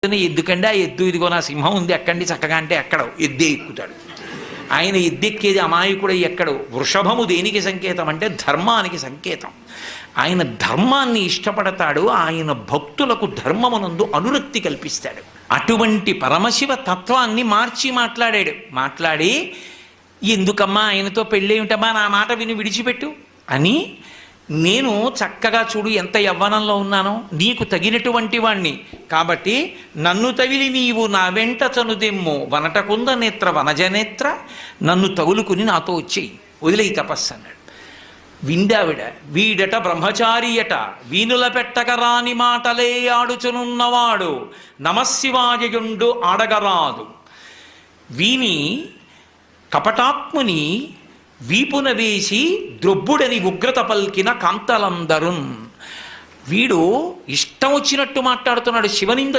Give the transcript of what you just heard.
ఎద్దుకండి ఆ ఎద్దు ఇదిగో నా సింహం ఉంది ఎక్కండి చక్కగా అంటే ఎక్కడో ఎద్దే ఎక్కుతాడు. ఆయన ఎద్దెక్కేది అమాయకుడు ఎక్కడు. వృషభము దేనికి సంకేతం అంటే ధర్మానికి సంకేతం. ఆయన ధర్మాన్ని ఇష్టపడతాడు. ఆయన భక్తులకు ధర్మమునందు అనురక్తి కల్పిస్తాడు. అటువంటి పరమశివ తత్వాన్ని మార్చి మాట్లాడి ఎందుకమ్మా ఆయనతో పెళ్ళేమిటమ్మా నా మాట విని విడిచిపెట్టు అని, నేను చక్కగా చూడు ఎంత యవ్వనంలో ఉన్నానో, నీకు తగినటువంటి వాణ్ణి కాబట్టి నన్ను తగిలి నీవు నా వెంట చనుదెమ్ము వనటకుంద నేత్ర వనజనేత్ర, నన్ను తగులుకుని నాతో వచ్చేయి, వదిలేయి తపస్సు అన్నాడు. విందావిడ వీడట బ్రహ్మచారియట వీనుల పెట్టగరాని మాటలే ఆడుచునున్నవాడు నమశివాయయుండు ఆడగరాదు. వీని కపటాత్ముని వీపున వేసి ద్రొబ్బుడని ఉగ్రత పల్కిన కాంతలందరున్. వీడు ఇష్టం వచ్చినట్టు మాట్లాడుతున్నాడు. శివనింద